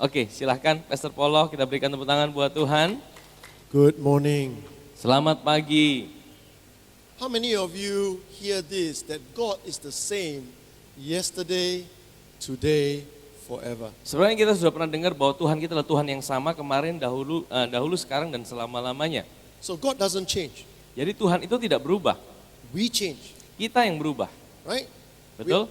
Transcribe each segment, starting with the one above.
Oke, silahkan Pastor Polo, kita berikan tepuk tangan buat Tuhan. Good morning. Selamat pagi. How many of you hear this, that God is the same yesterday, today, forever? Sebenarnya kita sudah pernah dengar bahwa Tuhan kita adalah Tuhan yang sama kemarin, dahulu, sekarang, dan selama-lamanya. So God doesn't change. Jadi Tuhan itu tidak berubah, We change, kita yang berubah. right? Betul?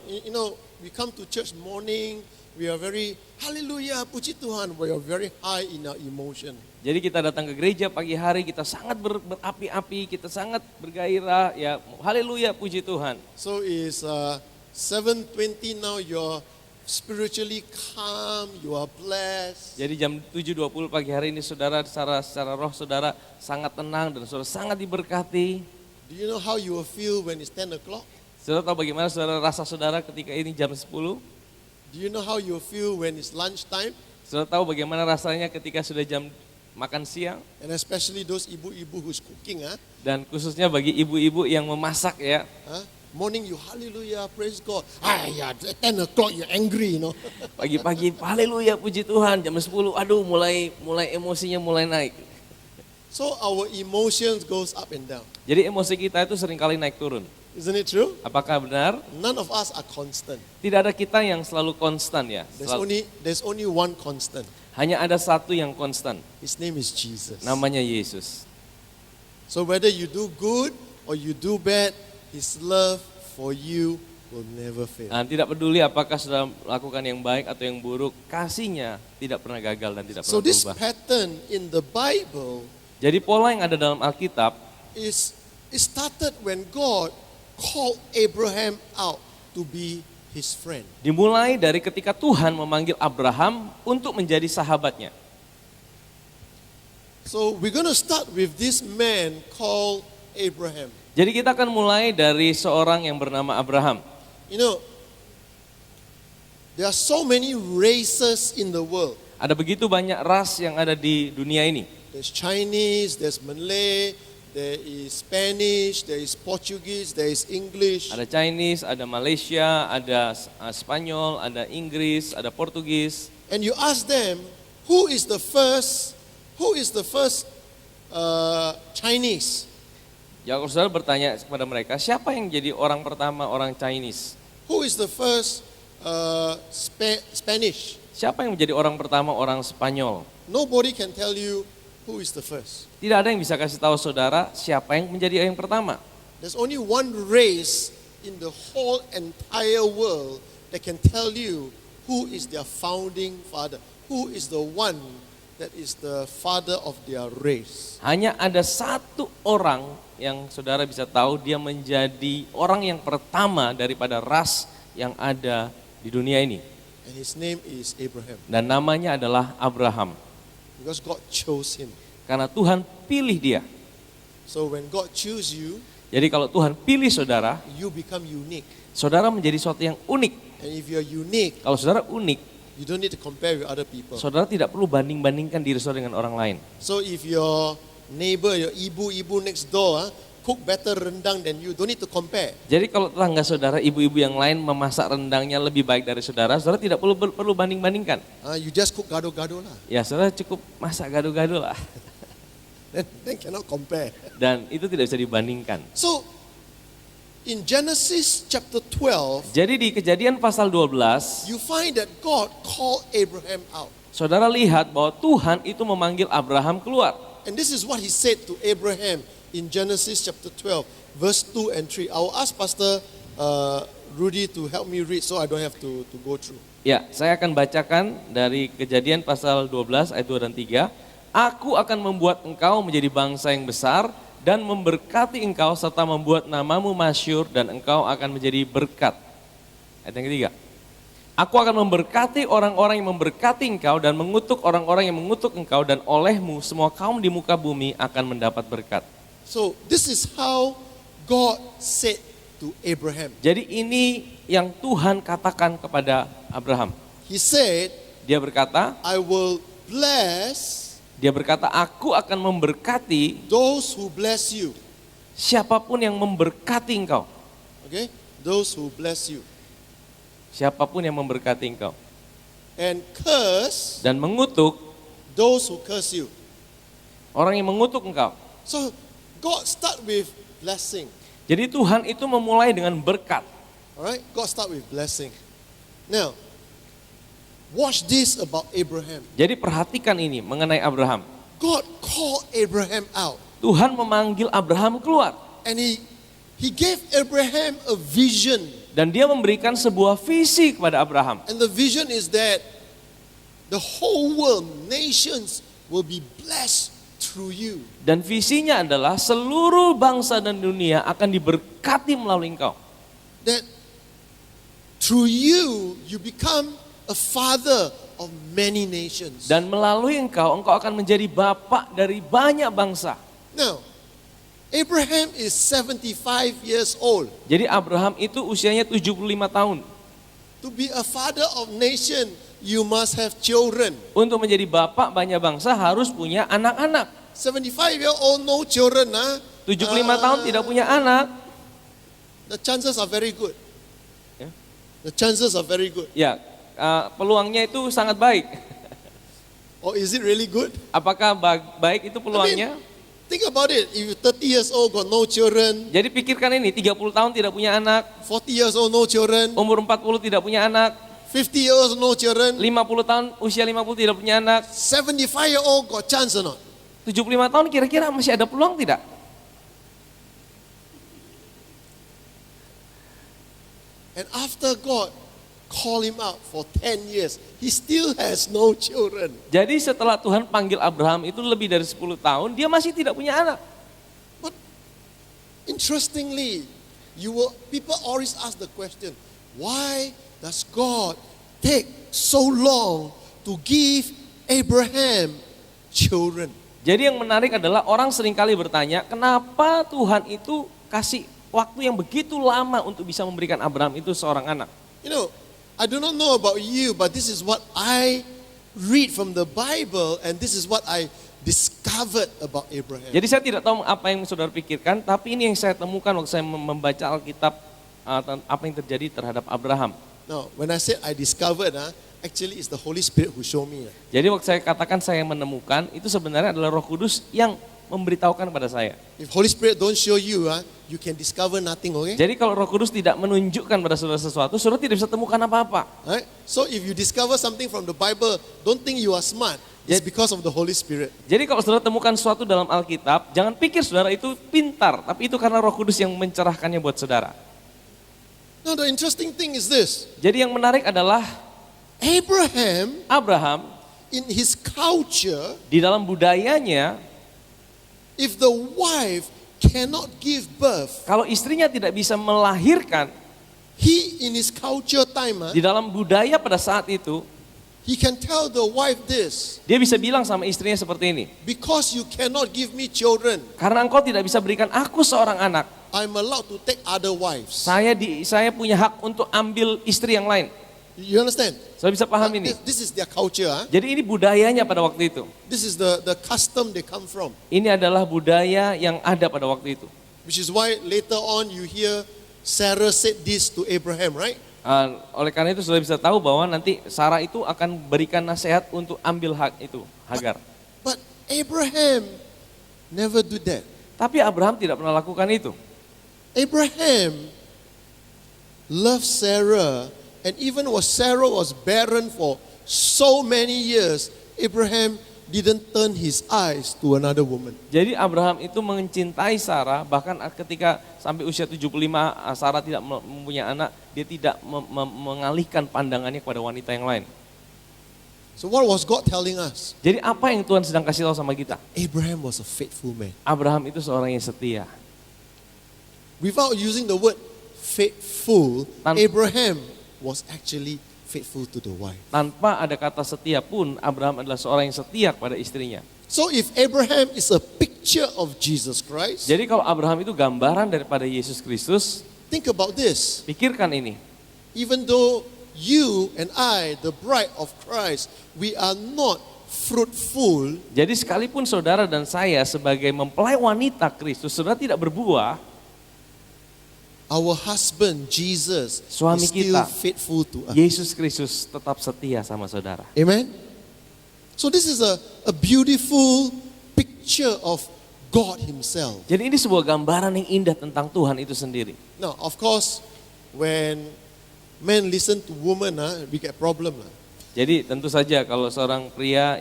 We come to church morning, we are very, hallelujah, puji Tuhan, we are very high in our emotion. Jadi kita datang ke gereja pagi hari, kita sangat berapi-api, kita sangat bergairah, ya haleluya, puji Tuhan. So it's 7:20 now, you're spiritually calm, you are blessed. Jadi jam 7.20 pagi hari ini saudara secara roh saudara sangat tenang dan saudara sangat diberkati. Do you know how you will feel when it's 10 o'clock? Saudara tahu bagaimana saudara rasa saudara ketika ini jam 10? Do you know how you will feel when it's lunchtime? Saudara tahu bagaimana rasanya ketika sudah jam makan siang? And especially those ibu-ibu who's cooking, Dan khususnya bagi ibu-ibu yang memasak ya. Morning you hallelujah, praise God. Yeah, 10 o'clock you're angry, Pagi-pagi haleluya, puji Tuhan, jam 10 aduh mulai emosinya mulai naik. So our emotions goes up and down. Jadi emosi kita itu seringkali naik turun. Isn't it true? Apakah benar? None of us are constant. Tidak ada kita yang selalu konstan ya. There's only one constant. Hanya ada satu yang konstan. His name is Jesus. Namanya Yesus. So whether you do good or you do bad, His love for you will never fail. Nah, tidak peduli apakah sudah melakukan yang baik atau yang buruk, kasihnya tidak pernah gagal dan tidak So pernah this berubah. pattern in the Bible Jadi pola yang ada dalam Alkitab is it started when God called Abraham out to be his friend. dimulai dari ketika Tuhan memanggil Abraham untuk menjadi sahabatnya. So we're going to start with this man called Abraham. Jadi kita akan mulai dari seorang yang bernama Abraham. You know, there are so many races in the world. Ada begitu banyak ras yang ada di dunia ini. There's Chinese, there's Malay, there is Spanish, there is Portuguese, there is English. Ada Chinese, ada Malaysia, ada Spanyol, ada Inggris, ada Portugis. And you ask them, who is the first Chinese? Ya kalau saudara bertanya kepada mereka, siapa yang jadi orang pertama orang Chinese? Who is the first Spanish? Siapa yang menjadi orang pertama orang Spanyol? Nobody can tell you who is the first. Tidak ada yang bisa kasih tahu saudara siapa yang menjadi yang pertama. There's only one race in the whole entire world that can tell you who is their founding father, who is the one that is the father of their race. Hanya ada satu orang yang saudara bisa tahu dia menjadi orang yang pertama daripada ras yang ada di dunia ini. And his name is Abraham. Dan namanya adalah Abraham. Because God chose him. Karena Tuhan pilih dia. So when God choose you, Jadi kalau Tuhan pilih saudara, you become unique. saudara menjadi sesuatu yang unik. And if you're unique, Kalau saudara unik, you don't need to compare with other people. saudara tidak perlu banding-bandingkan diri saudara dengan orang lain. So if your neighbor, your ibu next door, cook better rendang than you, don't need to compare. Jadi kalau tetangga saudara, ibu-ibu yang lain memasak rendangnya lebih baik dari saudara, saudara tidak perlu banding-bandingkan. You just cook gado-gado lah. Ya saudara cukup masak gado-gado lah. Then cannot compare. Dan itu tidak bisa dibandingkan. So in Genesis chapter 12, Jadi di Kejadian pasal 12, you find that God called Abraham out. saudara lihat bahwa Tuhan itu memanggil Abraham keluar. And this is what he said to Abraham in Genesis chapter 12, verse 2 and 3. I will ask Pastor Rudy to help me read so I don't have to go through. Ya, saya akan bacakan dari Kejadian pasal 12 ayat 2 dan 3. Aku akan membuat engkau menjadi bangsa yang besar dan memberkati engkau serta membuat namamu masyhur dan engkau akan menjadi berkat. Ayat yang ketiga. Aku akan memberkati orang-orang yang memberkati engkau dan mengutuk orang-orang yang mengutuk engkau dan olehmu semua kaum di muka bumi akan mendapat berkat. So this is how God said to Abraham. Jadi ini yang Tuhan katakan kepada Abraham. He said, Dia berkata, Dia berkata, aku akan memberkati those who bless you. siapapun yang memberkati engkau. Okay? Those who bless you. Siapapun yang memberkati engkau. and curse dan mengutuk those who curse you. orang yang mengutuk engkau. So God start with blessing. Jadi Tuhan itu memulai dengan berkat. All right? God start with blessing. Now, watch this about Abraham. Jadi perhatikan ini mengenai Abraham. God called Abraham out. Tuhan memanggil Abraham keluar. And he gave Abraham a vision. Dan dia memberikan sebuah visi kepada Abraham. And the vision is that the whole world, nations will be blessed through you. Dan visinya adalah seluruh bangsa dan dunia akan diberkati melalui engkau. That through you, you become a father of many nations. Dan melalui engkau akan menjadi bapak dari banyak bangsa. Now, Abraham is 75 years old. Jadi Abraham itu usianya 75 tahun. To be a father of nation, you must have children. Untuk menjadi bapak banyak bangsa harus punya anak-anak. 75-year-old no children, 75 tahun tidak punya anak. the chances are very good. Yeah. The chances are very good. Ya, peluangnya itu sangat baik. Or is it really good? Apakah baik itu peluangnya? Think about it. If you're 30 years old, got no children. Jadi pikirkan ini, 30 tahun tidak punya anak, 40 years old, no children. umur 40 tidak punya anak, 50 years old, no children. 50 tahun usia 50 tidak punya anak, 75-year-old got chance or not? 75 tahun kira-kira masih ada peluang tidak? And after God called him out for 10 years, he still has no children. Jadi setelah Tuhan panggil Abraham itu lebih dari 10 tahun, dia masih tidak punya anak. But interestingly, people always ask the question, why does God take so long to give Abraham children? Jadi yang menarik adalah orang seringkali bertanya, kenapa Tuhan itu kasih waktu yang begitu lama untuk bisa memberikan Abraham itu seorang anak? You know, I do not know about you, but this is what I read from the Bible, and this is what I discovered about Abraham. Jadi saya tidak tahu apa yang saudara pikirkan, tapi ini yang saya temukan waktu saya membaca Alkitab, apa yang terjadi terhadap Abraham. Now, when I said I discovered, actually it's the Holy Spirit who showed me. Jadi waktu saya katakan saya menemukan, itu sebenarnya adalah Roh Kudus yang memberitahukan pada saya. If Holy Spirit don't show you, you can discover nothing, okay? Jadi kalau Roh Kudus tidak menunjukkan pada saudara sesuatu, saudara tidak bisa temukan apa-apa. Right? So if you discover something from the Bible, don't think you are smart. It's because of the Holy Spirit. Jadi kalau saudara temukan sesuatu dalam Alkitab, jangan pikir saudara itu pintar, tapi itu karena Roh Kudus yang mencerahkannya buat saudara. Now the interesting thing is this. Jadi yang menarik adalah Abraham in his culture, di dalam budayanya, if the wife cannot give birth, kalau istrinya tidak bisa melahirkan, he in his culture time, di dalam budaya pada saat itu, he can tell the wife this, dia bisa bilang sama istrinya seperti ini, because you cannot give me children, karena engkau tidak bisa berikan aku seorang anak, I'm allowed to take other wives. saya punya hak untuk ambil istri yang lain. You understand? Saudara bisa paham ini? This is their culture. Jadi ini budayanya pada waktu itu. This is the custom they come from. Ini adalah budaya yang ada pada waktu itu. Which is why later on you hear Sarah said this to Abraham, right? Oleh karena itu sudah bisa tahu bahwa nanti Sarah itu akan berikan nasihat untuk ambil hak itu, Hagar. But Abraham never do that. Tapi Abraham tidak pernah lakukan itu. Abraham loved Sarah, and even when Sarah was barren for so many years, Abraham didn't turn his eyes to another woman. Jadi Abraham itu mencintai Sarah, bahkan ketika sampai usia 75 Sarah tidak mempunyai anak, dia tidak mengalihkan pandangannya kepada wanita yang lain. So what was God telling us? Jadi apa yang Tuhan sedang kasih tahu sama kita? Abraham was a faithful man. Abraham itu seorang yang setia. Without using the word faithful, Abraham was actually faithful to the wife. Tanpa ada kata setia pun, Abraham adalah seorang yang setia kepada istrinya. So if Abraham is a picture of Jesus Christ, Jadi kalau Abraham itu gambaran daripada Yesus Kristus, think about this. pikirkan ini. Even though you and I, the bride of Christ, we are not fruitful, Jadi sekalipun saudara dan saya sebagai mempelai wanita Kristus, saudara tidak berbuah, our husband Jesus Suami is still kita. faithful to us. Yesus Kristus tetap setia sama saudara. Amen. So this is a beautiful picture of God himself. Jadi ini sebuah gambaran yang indah tentang Tuhan itu sendiri. Now, of course, when men listen to women, we get problem. Jadi tentu saja kalau seorang pria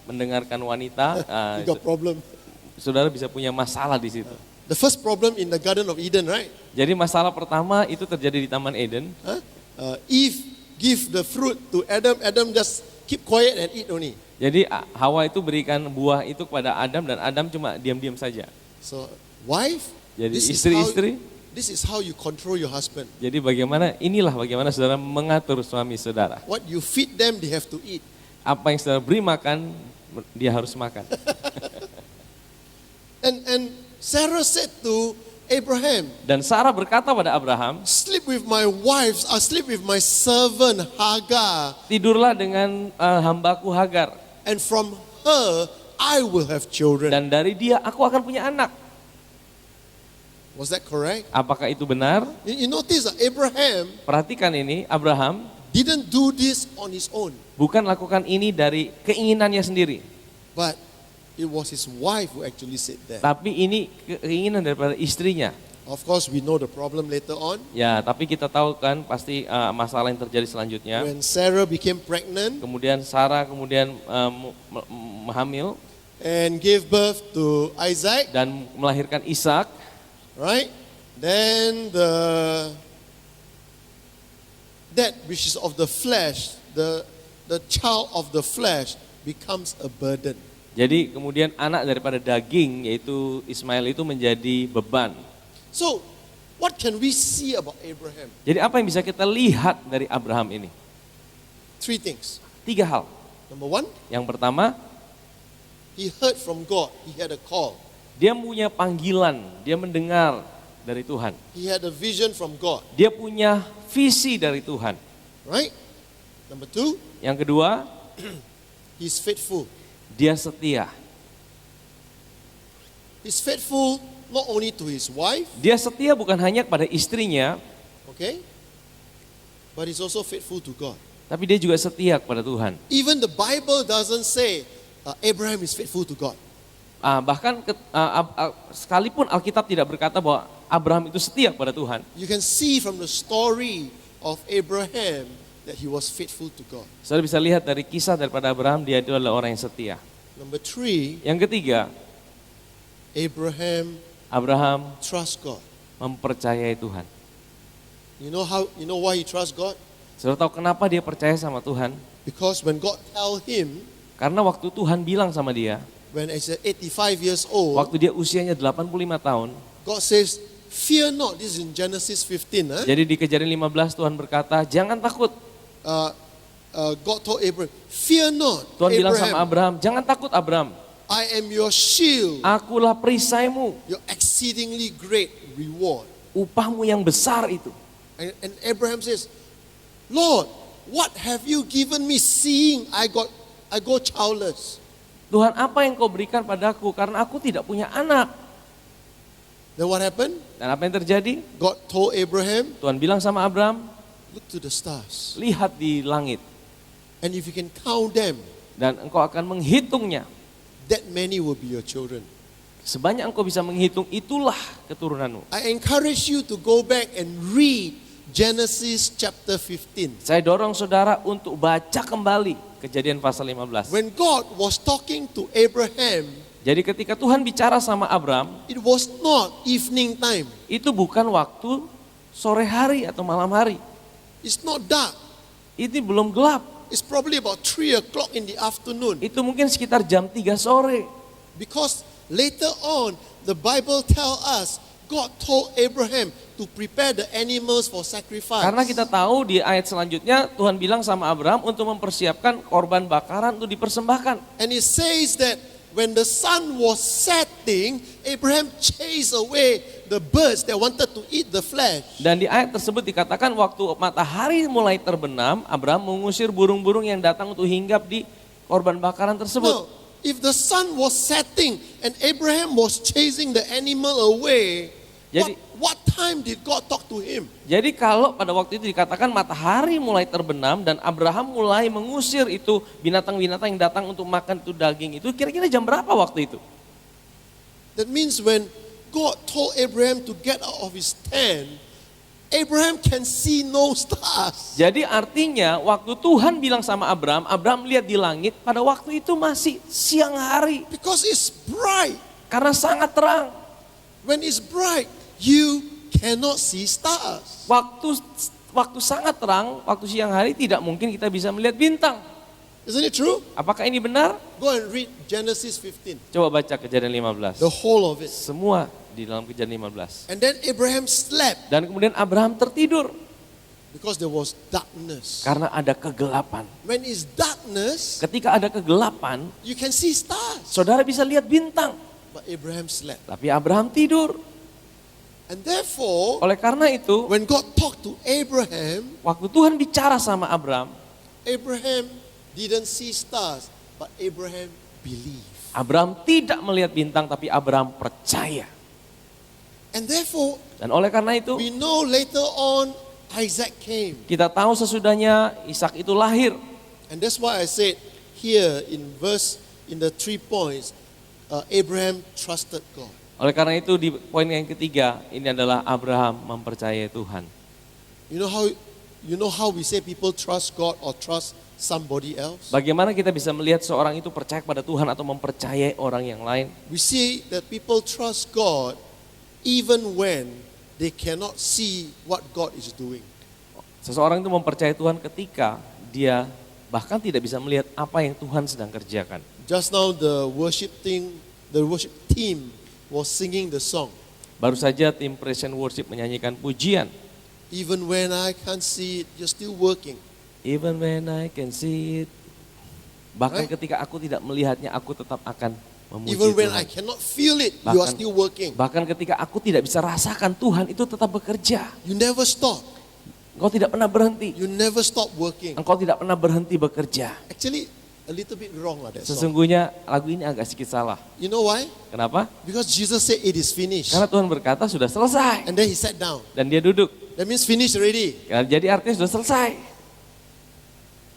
mendengarkan wanita, We got problem. saudara bisa punya masalah di situ. The first problem in the Garden of Eden, right? Jadi masalah pertama itu terjadi di Taman Eden. Eve give the fruit to Adam. Adam just keep quiet and eat only. Jadi Hawa itu berikan buah itu kepada Adam dan Adam cuma diam-diam saja. So, wife, Jadi this is how you control your husband. Jadi inilah bagaimana saudara mengatur suami saudara. What you feed them, they have to eat. Apa yang saudara beri makan, dia harus makan. And Sarah said to Abraham, Dan Sarah berkata pada Abraham, sleep with my wives, I sleep with my servant Hagar, tidurlah dengan hambaku Hagar. and from her I will have children. Dan dari dia aku akan punya anak. Was that correct? Apakah itu benar? You notice that Abraham Perhatikan ini, Abraham didn't do this on his own, bukan lakukan ini dari keinginannya sendiri. but it was his wife who actually said that. Tapi ini keinginan daripada istrinya. Of course, we know the problem later on. Ya, tapi kita tahu kan pasti masalah yang terjadi selanjutnya. When Sarah became pregnant Kemudian Sarah hamil and gave birth to Isaac, dan melahirkan Ishak. right? Then that which is of the flesh, the child of the flesh becomes a burden. Jadi kemudian anak daripada daging yaitu Ismail itu menjadi beban. So, what can we see about Abraham? Jadi apa yang bisa kita lihat dari Abraham ini? 3 things. 3 hal. Number 1, Yang pertama, he heard from God. He had a call. dia punya panggilan, dia mendengar dari Tuhan. He had a vision from God, Dia punya visi dari Tuhan. right? Number 2, Yang kedua, he's faithful. dia setia. He's faithful not only to his wife, Dia setia bukan hanya kepada istrinya, okay? But he's also faithful to God. tapi dia juga setia kepada Tuhan. Even the Bible doesn't say Abraham is faithful to God. Bahkan sekalipun Alkitab tidak berkata bahwa Abraham itu setia kepada Tuhan. You can see from the story of Abraham that he was faithful to God. Saudara bisa lihat dari kisah daripada Abraham, dia itu adalah orang yang setia. Number 3, Yang ketiga, Abraham trust God. mempercayai Tuhan. You know why he trusts God? Saudara tahu kenapa dia percaya sama Tuhan? Because when God tell him, Karena waktu Tuhan bilang sama dia, when he's 85 years old, waktu dia usianya 85 tahun, God says, fear not. This is in Genesis 15. jadi di Kejadian 15 Tuhan berkata, jangan takut. God told Abraham, fear not, Tuhan bilang sama Abraham, Abraham, jangan takut Abraham, I am your shield, akulah perisaimu, your exceedingly great reward. upahmu yang besar itu. And Abraham says, Lord, what have you given me seeing I go childless? Tuhan, apa yang kau berikan padaku karena aku tidak punya anak? Then what happened? Dan apa yang terjadi? God told Abraham, Tuhan bilang sama Abraham, look to the stars. lihat di langit And if you can count them, dan engkau akan menghitungnya. that many will be your children. Sebanyak engkau bisa menghitung, itulah keturunanmu. I encourage you to go back and read Genesis chapter 15. Saya dorong saudara untuk baca kembali Kejadian pasal 15. When God was talking to Abraham, Jadi ketika Tuhan bicara sama Abraham, it was not evening time. itu bukan waktu sore hari atau malam hari. It's not dark. Ini belum gelap. It's probably about 3 o'clock in the afternoon. Itu mungkin sekitar jam 3 sore. Because later on, the Bible tells us, God told Abraham to prepare the animals for sacrifice. Karena kita tahu di ayat selanjutnya Tuhan bilang sama Abraham untuk mempersiapkan korban bakaran untuk dipersembahkan. And it says that when the sun was setting, Abraham chased away the birds that wanted to eat the flesh. Dan di ayat tersebut dikatakan waktu matahari mulai terbenam, Abraham mengusir burung-burung yang datang untuk hinggap di korban bakaran tersebut. No, if the sun was setting and Abraham was chasing the animal away, Jadi what time did God talk to him? Jadi kalau pada waktu itu dikatakan matahari mulai terbenam dan Abraham mulai mengusir itu binatang-binatang yang datang untuk makan itu daging itu, kira-kira jam berapa waktu itu? That means when God told Abraham to get out of his tent, Abraham can see no stars. Jadi artinya waktu Tuhan bilang sama Abraham, Abraham lihat di langit pada waktu itu masih siang hari. Because it's bright. Karena sangat terang. When it's bright, you cannot see stars. Waktu sangat terang, waktu siang hari tidak mungkin kita bisa melihat bintang. Isn't it true? Apakah ini benar? Go and read Genesis 15. Coba baca Kejadian 15. The whole of it. Semua di dalam Kejadian 15. And then Abraham slept Dan kemudian Abraham tertidur because there was darkness. karena ada kegelapan. When it's darkness, Ketika ada kegelapan, you can see stars. saudara bisa lihat bintang. But Abraham slept. Tapi Abraham tidur. And therefore, Oleh karena itu, when God talked to Abraham, waktu Tuhan bicara sama Abraham, Abraham didn't see stars, but Abraham believed. Abraham tidak melihat bintang, tapi Abraham percaya. And therefore, Dan oleh karena itu, we know later on Isaac came. kita tahu sesudahnya Ishak itu lahir. And that's why I said here in the 3 points, Abraham trusted God. Oleh karena itu di poin yang ketiga, ini adalah Abraham mempercayai Tuhan. You know how we say people trust God or trust somebody else? Bagaimana kita bisa melihat seorang itu percaya pada Tuhan atau mempercayai orang yang lain? We see that people trust God even when they cannot see what God is doing. Seseorang itu mempercayai Tuhan ketika dia bahkan tidak bisa melihat apa yang Tuhan sedang kerjakan. Just now the worship team was singing the song. Baru saja tim praise and worship menyanyikan pujian. Even when I can't see it, you're still working. Even when I can see it. Bahkan Right. ketika aku tidak melihatnya, aku tetap akan memuji Even when Tuhan. I cannot feel it, you are Bahkan- still working. Bahkan ketika aku tidak bisa rasakan, Tuhan itu tetap bekerja. You never stop. Engkau tidak pernah berhenti. You never stop working. Engkau tidak pernah berhenti bekerja. Actually, a little bit wrong lah that song. Sesungguhnya lagu ini agak sedikit salah. You know why? Kenapa? Because Jesus said it is finished. Karena Tuhan berkata sudah selesai. And then he sat down. Dan dia duduk. That means finished already. Ya, jadi artinya sudah selesai.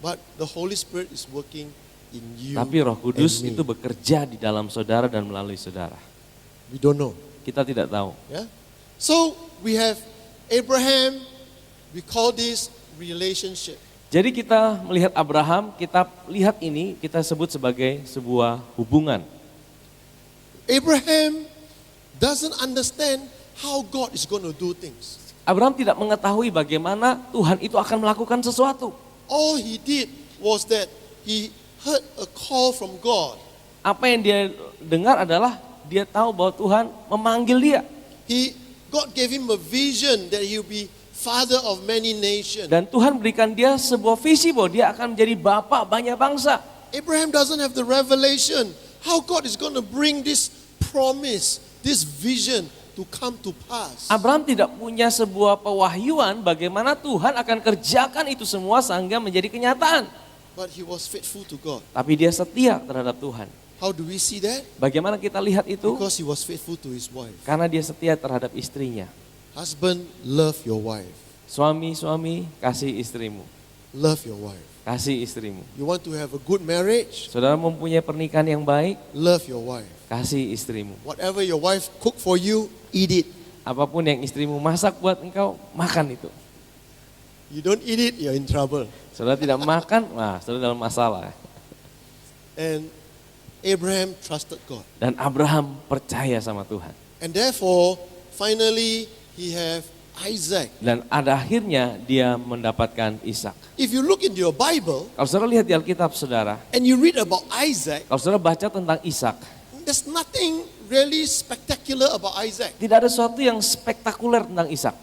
But the Holy Spirit is working in you. Tapi Roh Kudus and me. itu bekerja di dalam saudara dan melalui saudara. We don't know. Kita tidak tahu. Yeah. So we have Abraham. We call this relationship. Jadi kita melihat Abraham, kita lihat ini, kita sebut sebagai sebuah hubungan. Abraham doesn't understand how God is going to do things. Abraham tidak mengetahui bagaimana Tuhan itu akan melakukan sesuatu. All he did was that he heard a call from God. Apa yang dia dengar adalah dia tahu bahwa Tuhan memanggil dia. God gave him a vision that he will be father of many nations. Dan Tuhan berikan dia sebuah visi bahwa dia akan menjadi bapak banyak bangsa. Abraham doesn't have the revelation how God is going to bring this promise, this vision to come to pass. Abraham tidak punya sebuah pewahyuan bagaimana Tuhan akan kerjakan itu semua sehingga menjadi kenyataan. But he was faithful to God. Tapi dia setia terhadap Tuhan. How do we see that? Bagaimana kita lihat itu? Because he was faithful to his wife. Karena dia setia terhadap istrinya. Husband, love your wife. Suami, kasih istrimu. Love your wife. Kasih istrimu. You want to have a good marriage? Saudara mempunyai pernikahan yang baik, Love your wife. kasih istrimu. Whatever your wife cook for you, eat it. Apapun yang istrimu masak buat engkau, makan itu. You don't eat it, you're in trouble. Saudara tidak makan, nah saudara dalam masalah. And Abraham trusted God. Dan Abraham percaya sama Tuhan. And therefore, finally, he have Isaac. Dan ada akhirnya dia mendapatkan Ishak. If you look into your Bible Kalau saudara lihat di Alkitab saudara, and you read about Isaac, kalau saudara baca tentang Ishak, there's nothing really spectacular about Isaac. tidak ada sesuatu yang spektakuler tentang Ishak.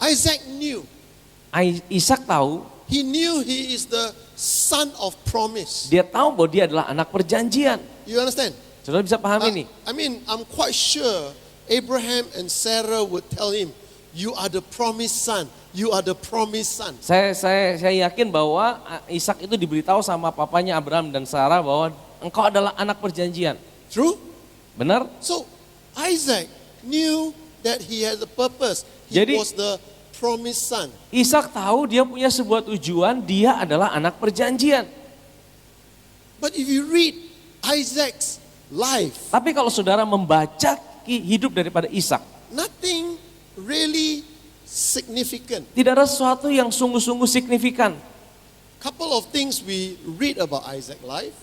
Isaac knew. Ishak tahu, He knew he is the son of promise. dia tahu bahwa dia adalah anak perjanjian. You understand? Saudara bisa paham ini? I mean, I'm quite sure Abraham and Sarah would tell him, you are the promised son. You are the promised son. Saya yakin bahwa Ishak itu diberitahu sama papanya Abraham dan Sarah bahwa engkau adalah anak perjanjian. True? Benar? So Isaac knew that he has a purpose. He Jadi- was the promised son. Ishak tahu dia punya sebuah tujuan, dia adalah anak perjanjian. But if you read Isaac's life, Tapi kalau saudara membaca hidup daripada Ishak, nothing really significant. tidak ada sesuatu yang sungguh-sungguh signifikan. Couple of things we read about Isaac's life.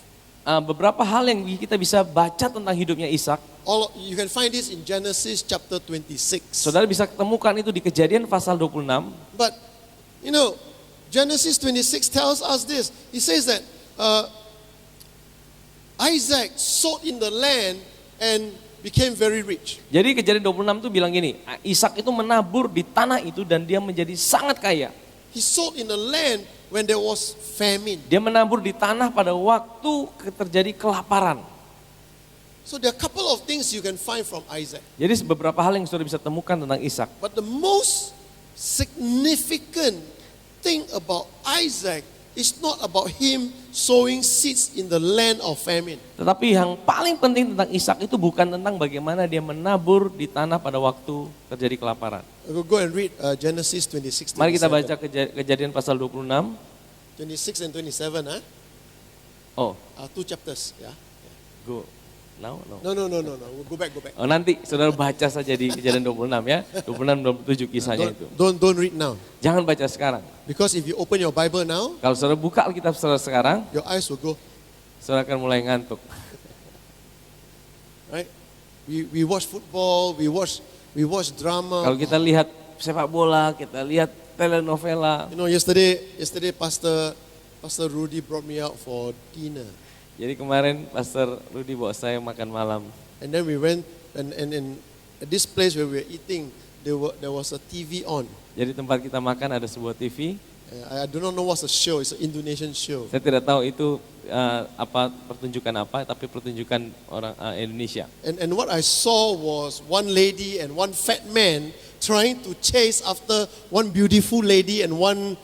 Beberapa hal yang kita bisa baca tentang hidupnya Ishak, You can find this in Genesis chapter 26. saudara bisa ketemukan itu di Kejadian pasal 26. But, you know, Genesis 26 tells us this. He says that Isaac sowed in the land and became very rich. Jadi Kejadian 26 itu bilang gini, Ishak itu menabur di tanah itu dan dia menjadi sangat kaya. He sowed in the land when there was famine. Dia menabur di tanah pada waktu terjadi kelaparan. So there are a couple of things you can find from Isaac. Jadi beberapa hal yang saudara bisa temukan tentang Ishak. But the most significant thing about Isaac is not about him sowing seeds in the land of famine. Tetapi yang paling penting tentang Ishak itu bukan tentang bagaimana dia menabur di tanah pada waktu terjadi kelaparan. We'll go and read Genesis 26, Mari kita 27. baca Kejadian pasal 26. 26 and 27, huh? Oh, 2 chapters, yeah. go. No. No. We'll go back. Oh, nanti saudara baca saja di Kejadian 26 ya. 26 27 kisahnya itu. Don't read now. Jangan baca sekarang. Because if you open your Bible now, Kalau saudara buka Alkitab saudara sekarang, your eyes will go, saudara akan mulai ngantuk. right? We watch football, we watch drama. Kalau kita lihat sepak bola, kita lihat telenovela. You know, yesterday Pastor Rudy brought me out for dinner. Jadi kemarin Pastor Rudy bawa saya makan malam. And then we went and at this place where we were eating, there was a TV on. Jadi tempat kita makan ada sebuah TV. I do not know what's the show. It's an Indonesian show. Saya tidak tahu itu pertunjukan apa, tapi pertunjukan orang Indonesia. And what I saw was one lady and one fat man trying to chase after one beautiful lady and one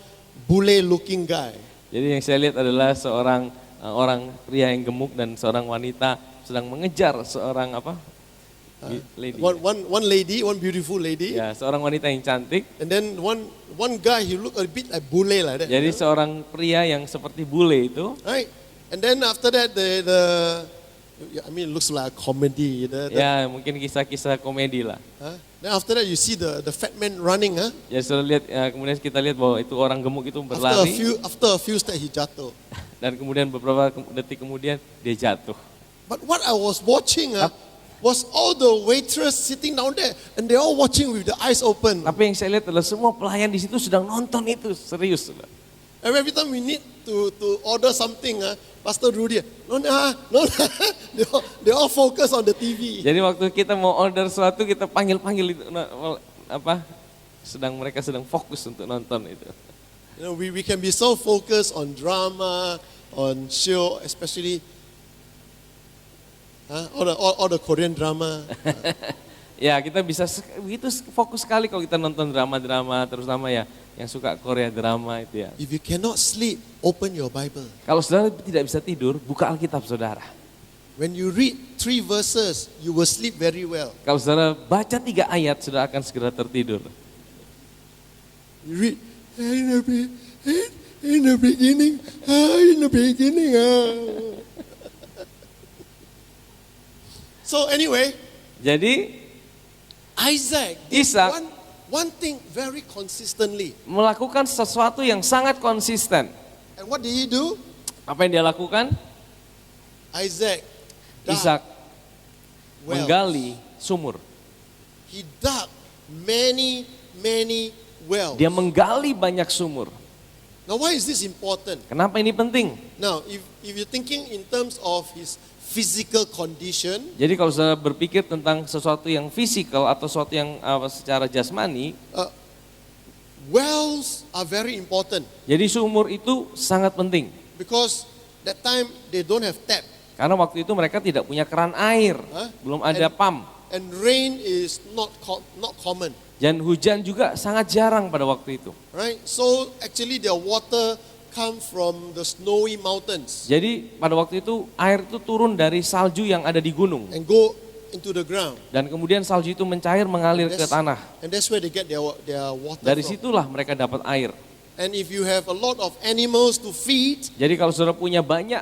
bule-looking guy. Jadi yang saya lihat adalah seorang orang pria yang gemuk dan seorang wanita sedang mengejar seorang lady. One beautiful lady. Ya, seorang wanita yang cantik. And then one guy, he looked a bit like bule like that. Jadi seorang pria yang seperti bule itu. Right. And then after that, I mean, it looks like a comedy. Ya, mungkin kisah-kisah komedi lah. Then after that, you see the fat man running. Ya, saudara lihat, kemudian kita lihat bahwa itu orang gemuk itu After berlari. a few steps, he jatuh. Dan kemudian beberapa detik kemudian dia jatuh. But what I was watching was all the waitress sitting down there, and they all watching with the eyes open. Tapi yang saya lihat adalah semua pelayan di situ sedang nonton itu serius. Saudara. And every time we need to order something, Pastor Rudy, no, they all focus on the TV. Jadi waktu kita mau order sesuatu kita panggil itu mereka sedang fokus untuk nonton itu. You know, we can be so focused on drama, on show, especially all the Korean drama. Ya, kita bisa begitu fokus sekali kalau kita nonton drama-drama, terutama ya yang suka Korea drama itu ya. If you cannot sleep, open your Bible. Kalau saudara tidak bisa tidur, buka Alkitab saudara. When you read 3 verses, you will sleep very well. Kalau saudara baca 3 ayat, saudara akan segera tertidur. You read, in the beginning. So anyway, Jadi Isaac did Ishak one thing very consistently. melakukan sesuatu yang sangat konsisten. And what did he do? Apa yang dia lakukan? Isaac dug Ishak wells. menggali sumur. He dug many wells. Dia menggali banyak sumur. Now why is this important? Kenapa ini penting? Now if you're thinking in terms of his physical condition, Jadi kalau saudara berpikir tentang sesuatu yang fisikal atau sesuatu yang secara jasmani, wells are very important jadi sumur itu sangat penting. because that time they don't have tap. Karena waktu itu mereka tidak punya keran air, belum ada pump. And rain is not common, Dan hujan juga sangat jarang pada waktu itu. right? So actually their water come from the snowy mountains Jadi pada waktu itu air itu turun dari salju yang ada di gunung. and go into the ground. Dan kemudian salju itu mencair mengalir ke tanah. And that's where they get their water Dari from. situlah mereka dapat air. And if you have a lot of animals to feed, Jadi kalau saudara punya banyak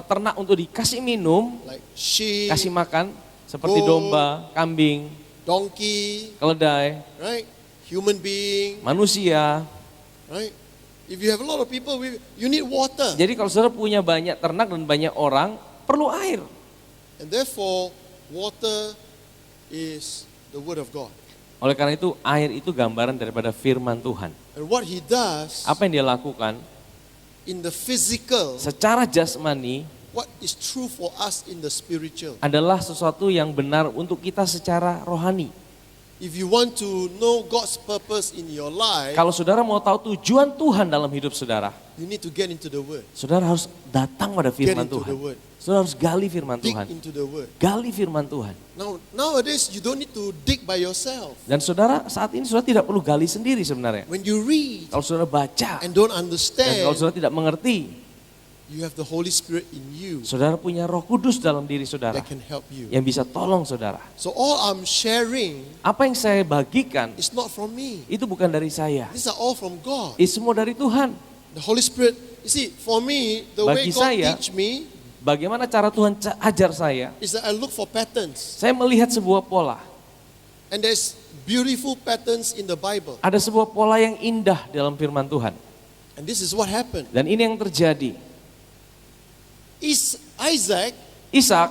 ternak untuk dikasih minum, like sheep, kasih makan, seperti Goat. domba, kambing, donkey, keledai, right? Human being, manusia. right? If you have a lot of people, you need water. Jadi kalau saudara punya banyak ternak dan banyak orang, perlu air. And therefore, water is the word of God. Oleh karena itu, air itu gambaran daripada firman Tuhan. And what he does Apa yang dia lakukan? in the physical, Secara jasmani what is true for us in the spiritual. adalah sesuatu yang benar untuk kita secara rohani. If you want to know God's purpose in your life, Kalau saudara mau tahu tujuan Tuhan dalam hidup saudara, you need to get into the word. saudara harus datang pada Get firman into the Tuhan. word. Saudara harus gali firman Dig Tuhan. into the word. Gali firman Tuhan. Now, nowadays, you don't need to dig by yourself. Dan saudara saat ini saudara tidak perlu gali sendiri sebenarnya. When you read Kalau saudara baca and don't dan kalau understand, saudara tidak mengerti, you have the Holy Spirit in you saudara punya Roh Kudus dalam diri saudara that can help you. yang bisa tolong saudara. So all I'm sharing Apa yang saya bagikan is not from me. itu bukan dari saya. These are all from God. Itu semua dari Tuhan. The Holy Spirit, you see, for me, the way Bagi God saya, teach me Bagaimana cara Tuhan ajar saya? is that I look for patterns. Saya melihat sebuah pola. And there's beautiful patterns in the Bible. Ada sebuah pola yang indah dalam firman Tuhan. And this is what happened. Dan ini yang terjadi. Isaac Ishak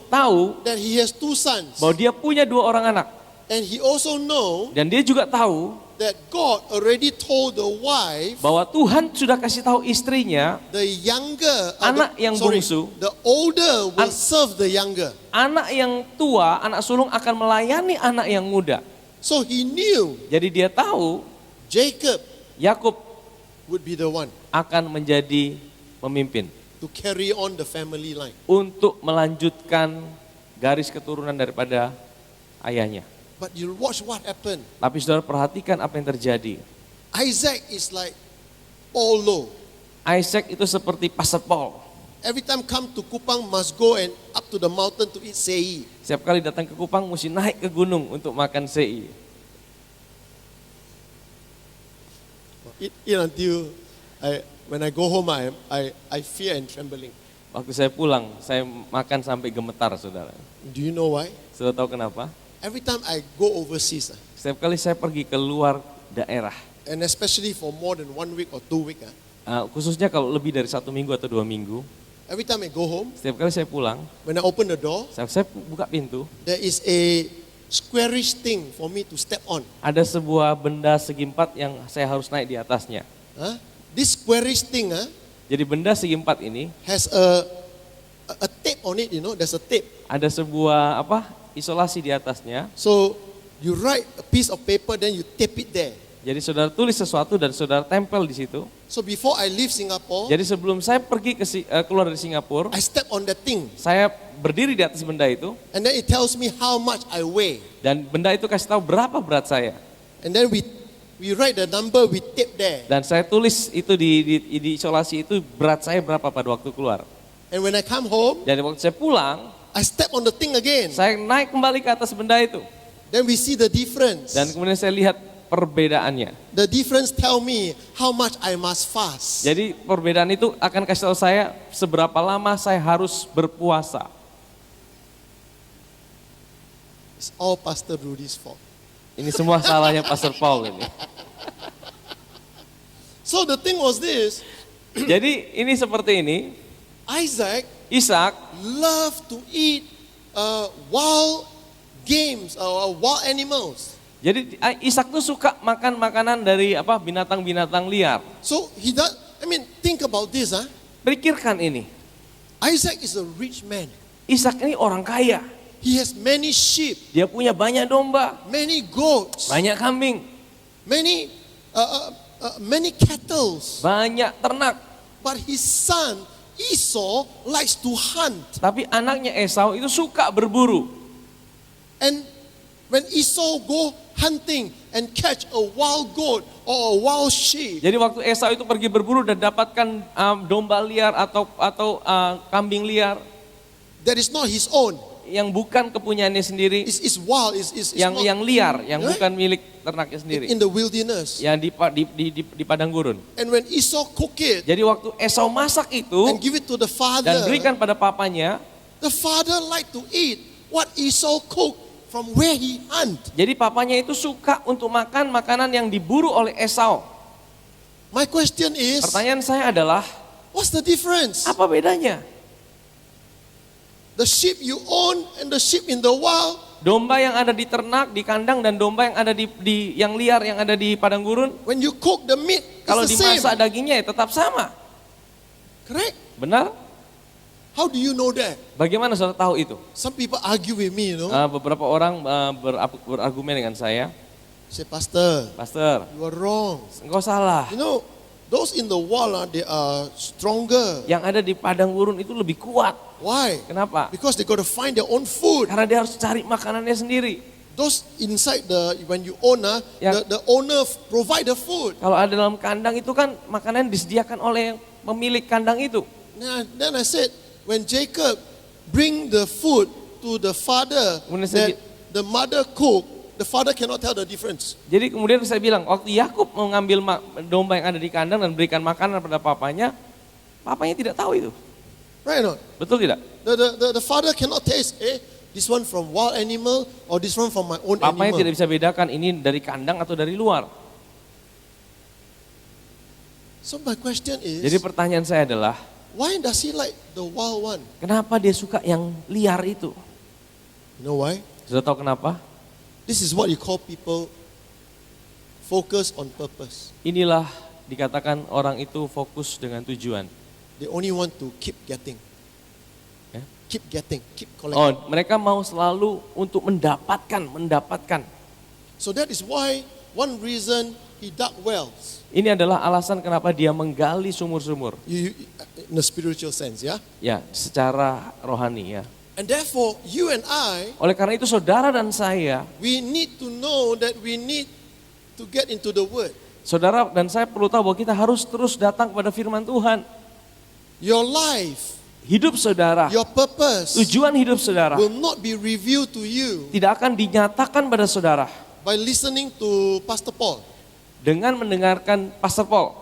tahu that he has two sons. bahwa dia punya 2 orang anak. And he also know Dan dia juga tahu that God already told the wife, bahwa Tuhan sudah kasih tahu istrinya, the younger, anak yang bungsu, the older will serve the younger. anak yang tua, anak sulung akan melayani anak yang muda. So he knew Jadi dia tahu Jacob Yakub would be the one akan menjadi pemimpin to carry on the family line. untuk melanjutkan garis keturunan daripada ayahnya. But you watch what happened. Tapi saudara perhatikan apa yang terjadi. Isaac is like Paul Low. Isaac itu seperti Pastor Paul. Every time come to Kupang must go and up to the mountain to eat sei. Setiap kali datang ke Kupang mesti naik ke gunung untuk makan sei. Eat until when I go home I fear and trembling. Waktu saya pulang, saya makan sampai gemetar, saudara. Do you know why? Saudara tahu kenapa? Every time I go overseas, Setiap kali saya pergi ke luar daerah, and especially for more than 1 week or 2 weeks, khususnya kalau lebih dari 1 minggu atau 2 minggu, every time I go home, setiap kali saya pulang, when I open the door, saya buka pintu, there is a squarish thing for me to step on. ada sebuah benda segi 4 yang saya harus naik di atasnya. Huh? This squarish thing Jadi benda segi 4 ini has a tape on it, you know, there's a tape. ada sebuah isolasi di atasnya. So you write a piece of paper, then you tape it there. Jadi saudara tulis sesuatu dan saudara tempel di situ. So before I leave Singapore, Jadi sebelum saya pergi keluar dari Singapura, I step on that thing, saya berdiri di atas benda itu and then it tells me how much I weigh. dan benda itu kasih tahu berapa berat saya. And then we write the number, we tape there. Dan saya tulis itu di isolasi itu berat saya berapa pada waktu keluar. And when I come home, Jadi waktu saya pulang, I step on the thing again. saya naik kembali ke atas benda itu. Then we see the difference. Dan kemudian saya lihat perbedaannya. The difference tell me how much I must fast. Jadi perbedaan itu akan kasih tahu saya seberapa lama saya harus berpuasa. It's all Pastor Rudy's fault. Ini semua salahnya Pastor Paul ini. So the thing was this, Jadi ini seperti ini, Ishak love to eat wild games or wild animals. Jadi Ishak tuh suka makan makanan dari binatang-binatang liar. So he does. Think about this, Pikirkan ini. Isaac is a rich man. Ishak ini orang kaya. He has many sheep, Dia punya banyak domba, many goats, banyak kambing, many cattle. banyak ternak. But his son Esau likes to hunt. Tapi anaknya Esau itu suka berburu. And when Esau go hunting and catch a wild goat or a wild sheep, Jadi waktu Esau itu pergi berburu dan dapatkan domba liar atau kambing liar, that is not his own. yang bukan kepunyaannya sendiri, It's wild. It's not yang liar, yang Right? bukan milik ternaknya sendiri, in the wilderness. yang di padang gurun. And when Esau cook it Jadi waktu Esau masak itu and give it to the dan father, berikan pada papanya, the father like to eat what Esau cooked from where he hunt. jadi papanya itu suka untuk makan makanan yang diburu oleh Esau. My question is, Pertanyaan saya adalah, what's the difference? apa bedanya? The sheep you own and the sheep in the wild, Domba yang ada di ternak, di kandang, dan domba yang ada yang liar, yang ada di padang gurun, when you cook the meat, kalau it's the same. dimasak dagingnya ya tetap sama. Correct? Benar? How do you know that? Bagaimana saudara tahu itu? Some people argue with me, Beberapa orang berargumen dengan saya, Say, Pastor, Pastor, you are wrong. engkau salah. You know, those in the wild, they are stronger. Yang ada di padang gurun itu lebih kuat. Why? Kenapa? Because they got to find their own food. Karena dia harus cari makanannya sendiri. Those inside when you own, Yang- the owner provide the food. Kalau ada dalam kandang itu kan makanan disediakan oleh pemilik kandang itu. Now, then I said, when Jacob bring the food to the father, Kemudian saya that the mother cook, the father cannot tell the difference. Jadi kemudian saya bilang, waktu Yakub mengambil domba yang ada di kandang dan berikan makanan pada papanya tidak tahu itu. Right or not? Betul tidak? The father cannot taste, this one from wild animal or this one from my own Papanya animal. tidak bisa bedakan ini dari kandang atau dari luar. So my question is, Jadi pertanyaan saya adalah, why does he like the wild one? kenapa dia suka yang liar itu? You know why? Sudah tahu kenapa? This is what you call people focus on purpose. Inilah dikatakan orang itu fokus dengan tujuan. They only want to keep getting. Ya. Keep getting, keep collecting. Mereka mau selalu untuk mendapatkan. So that is why one reason he dug wells. Ini adalah alasan kenapa dia menggali sumur-sumur. In a spiritual sense, yeah? Ya, secara rohani ya. And therefore, you and I, Oleh karena itu saudara dan saya, we need to know that we need to get into the Word. saudara dan saya perlu tahu bahwa kita harus terus datang kepada firman Tuhan. Your life, Hidup saudara, your purpose tujuan hidup saudara will not be revealed to you tidak akan dinyatakan pada saudara by listening to Pastor Paul dengan mendengarkan Pastor Paul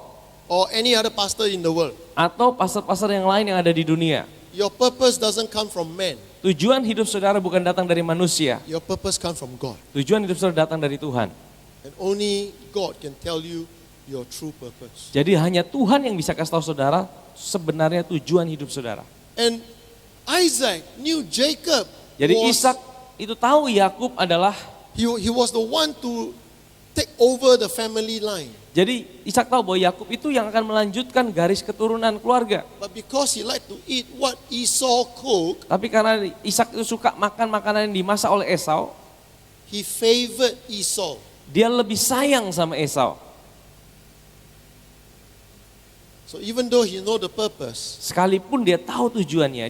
or any other pastor in the world. atau pastor-pastor yang lain yang ada di dunia. Your purpose doesn't come from man. Tujuan hidup saudara bukan datang dari manusia. Your purpose comes from God. Tujuan hidup saudara datang dari Tuhan. And only God can tell you your true purpose. Jadi hanya Tuhan yang bisa kasih tahu saudara sebenarnya tujuan hidup saudara. And Isaac knew Jacob. Jadi was, Ishak itu tahu Yakub adalah, he was the one to take over the family line. jadi Ishak tahu bahwa Yakub itu yang akan melanjutkan garis keturunan keluarga. But because he liked to eat what Esau cooked, Tapi karena Ishak itu suka makan makanan yang dimasak oleh Esau, he favored Esau. dia lebih sayang sama Esau. So even though he know the purpose, Sekalipun dia tahu tujuannya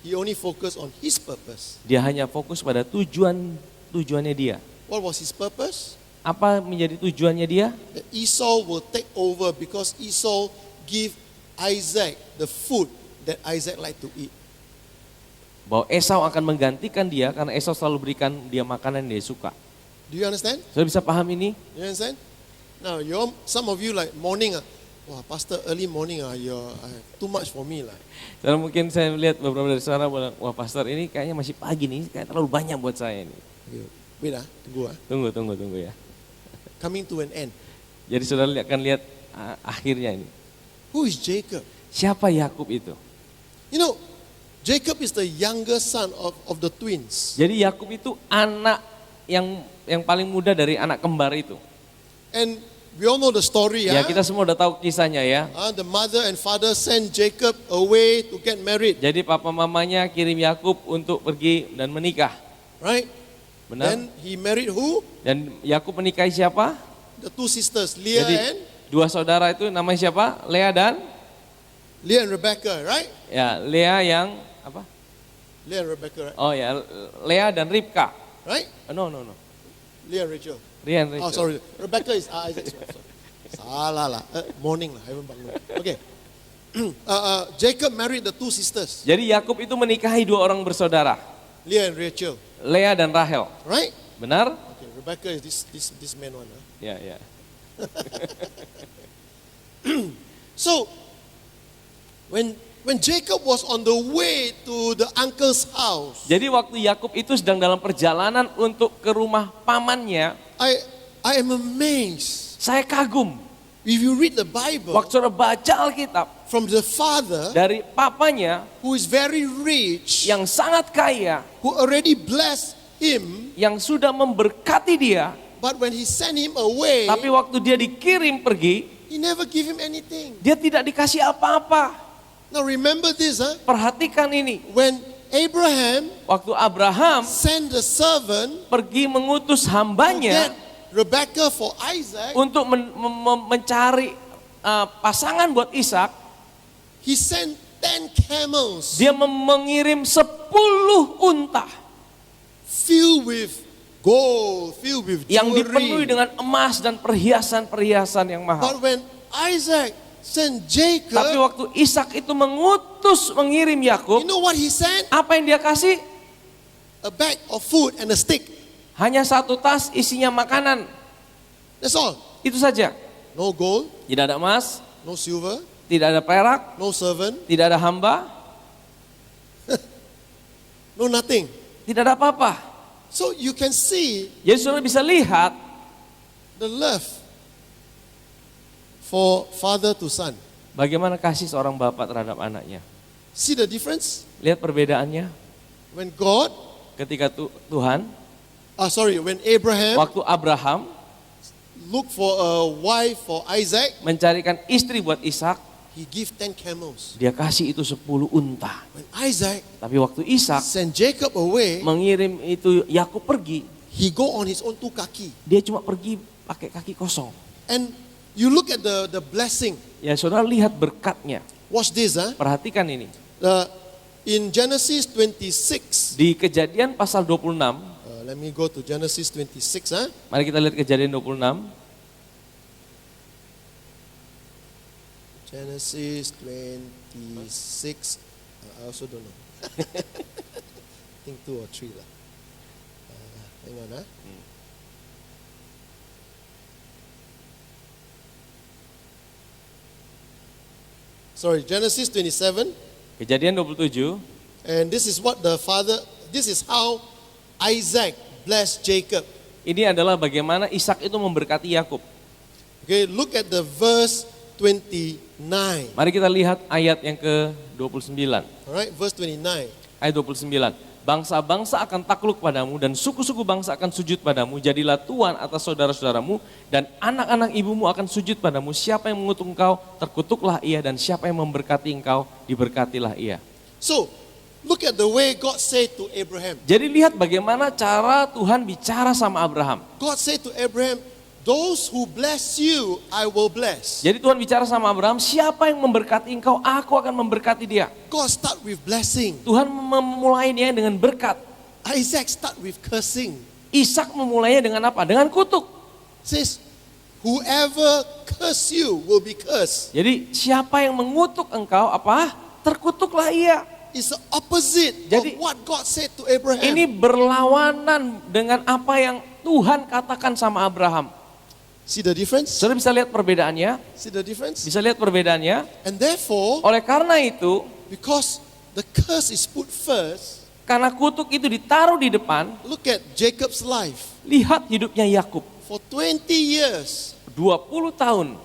he only focused on his purpose. dia hanya fokus pada tujuannya dia. What was his purpose? Apa menjadi tujuannya dia? That Esau will take over because Esau give Isaac the food that Isaac like to eat. Bahwa Esau akan menggantikan dia karena Esau selalu berikan dia makanan yang dia suka. Do you understand? Sudah bisa paham ini? You understand? Now, some of you like morning, wah, Pastor, early morning, you're too much for me lah. Dan mungkin saya melihat beberapa dari saudara bilang, wah pastor ini kayaknya masih pagi nih, kayak terlalu banyak buat saya ini. Wait, Tunggu ya. Coming to an end. Jadi saudara akan lihat akhirnya ini. Who is Jacob? Siapa Yakub itu? You know, Jacob is the younger son of the twins. Jadi Yakub itu anak yang paling muda dari anak kembar itu. And we all know the story, Ya kita semua udah tahu kisahnya ya. The mother and father sent Jacob away to get married, Jadi papa mamanya kirim Yakub untuk pergi dan menikah. right? Benar? Then he married who? Dan Yakub menikahi siapa? The two sisters, Leah Jadi and dua saudara itu namanya siapa? Leah and Rebecca, right? ya Leah yang apa? Leah and Rebecca, right? Oh ya, Leah dan Ribka. Right? No. Leah and Rachel. Leah and Rachel. Oh, sorry. Rebecca is Isaac's wife. Salah lah. Morning lah, haven't bangun. Okay. Jacob married the two sisters. Jadi Yakub itu menikahi dua orang bersaudara. Leah and Rachel, Lea dan Rahel. right? Benar? Okay, Rebecca is this man one. Huh? Ya, ya. So when Jacob was on the way to the uncle's house, Jadi waktu Yakub itu sedang dalam perjalanan untuk ke rumah pamannya, I am amazed. saya kagum. If you read the Bible Waktu saudara baca Alkitab, from the father dari papanya who is very rich, yang sangat kaya, who already blessed him, yang sudah memberkati dia, but when he sent him away, tapi waktu dia dikirim pergi, he never give him anything. dia tidak dikasih apa-apa. Now remember this, huh? Perhatikan ini, When Abraham waktu Abraham sent the servant pergi mengutus to hambanya get Rebecca for Isaac, untuk mencari pasangan buat Ishak, he sent 10 camels dia mengirim 10 unta filled with gold, filled with yang dipenuhi jewelry. dengan emas dan perhiasan-perhiasan yang mahal. But when Isaac sent Tapi Jacob, waktu Ishak itu mengirim Yakub, you know what he sent? apa yang dia kasih? A bag of food and a stick. Hanya satu tas isinya makanan. That's all. Itu saja. No gold, Tidak ada emas, no silver, tidak ada perak, no servant, tidak ada hamba, no nothing. tidak ada apa-apa. So you can see Jadi saudara bisa lihat the love for father to son. bagaimana kasih seorang bapak terhadap anaknya. See the difference? Lihat perbedaannya When God, ketika Tuhan, when Abraham waktu Abraham looked for a wife for Isaac, mencarikan istri buat Ishak, he give 10 camels. dia kasih itu 10 unta. When Isaac Tapi waktu Ishak sent Jacob away, mengirim itu Yakub pergi, he go on his own 2 kaki. dia cuma pergi pakai kaki kosong. And you look at the blessing. Ya saudara lihat berkatnya. Watch this, huh? Perhatikan ini. In Genesis 26, Di Kejadian pasal 26, let me go to Genesis 26, huh? mari kita lihat Kejadian 26. Genesis 26, I also don't know. I think 2 or 3 lah. Hang on, huh? Sorry, Genesis 27, Kejadian 27, and this is what this is how Isaac blessed Jacob. ini adalah bagaimana Ishak itu memberkati Yakub. Okay, look at the verse 29. Mari kita lihat ayat yang ke-29. All right, verse 29. Ayat 29. Bangsa-bangsa akan takluk padamu dan suku-suku bangsa akan sujud padamu. Jadilah tuan atas saudara-saudaramu dan anak-anak ibumu akan sujud padamu. Siapa yang mengutuk engkau, terkutuklah ia, dan siapa yang memberkati engkau, diberkatilah ia. So, look at the way God said to Abraham. Jadi lihat bagaimana cara Tuhan bicara sama Abraham. God said to Abraham, those who bless you, I will bless. Jadi Tuhan bicara sama Abraham, siapa yang memberkati engkau, aku akan memberkati dia. God start with blessing. Tuhan memulainya dengan berkat. Isaac start with cursing. Ishak memulainya dengan apa? Dengan kutuk. Says, whoever curse you will be cursed. Jadi siapa yang mengutuk engkau, apa? Terkutuklah ia. It's the opposite Jadi, of what God said to Abraham. Ini berlawanan dengan apa yang Tuhan katakan sama Abraham. See the difference? Saudara bisa lihat perbedaannya? See the difference? Bisa lihat perbedaannya? And therefore, Oleh karena itu, because the curse is put first, karena kutuk itu ditaruh di depan, look at Jacob's life. lihat hidupnya Yakub. For 20 years, 20 tahun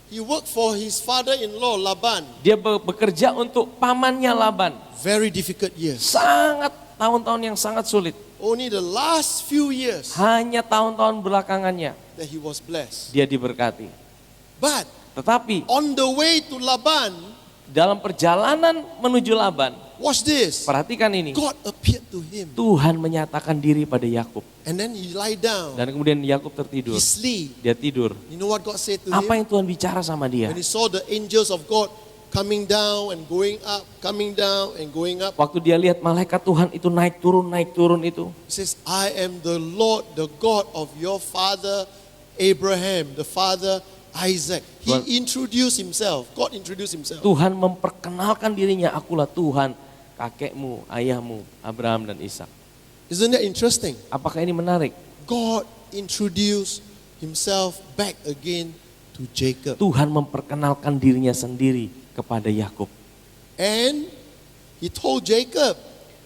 he worked for his father-in-law Laban. dia bekerja untuk pamannya Laban. Very difficult years. Sangat tahun-tahun yang sangat sulit. Only the last few years Hanya tahun-tahun belakangannya that he was blessed. dia diberkati. But Tetapi on the way to Laban, dalam perjalanan menuju Laban, watch this. perhatikan ini. God appeared to him. Tuhan menyatakan diri pada Yakub. And then he lie down. Dan kemudian Yakub tertidur. He sleep. Dia tidur. You know what God said to Apa him? yang Tuhan bicara sama dia? When he saw the angels of God coming down and going up, coming down and going up, Waktu dia lihat malaikat Tuhan itu naik turun itu. he says, I am the Lord, the God of your father Abraham, the father Isaac. Tuhan- He introduced himself. God introduced himself. Tuhan memperkenalkan dirinya, akulah Tuhan kakekmu, ayahmu, Abraham dan Ishak. Isn't that interesting? Apakah ini menarik? God introduced himself back again to Jacob. Tuhan memperkenalkan dirinya sendiri kepada Yakub. And he told Jacob,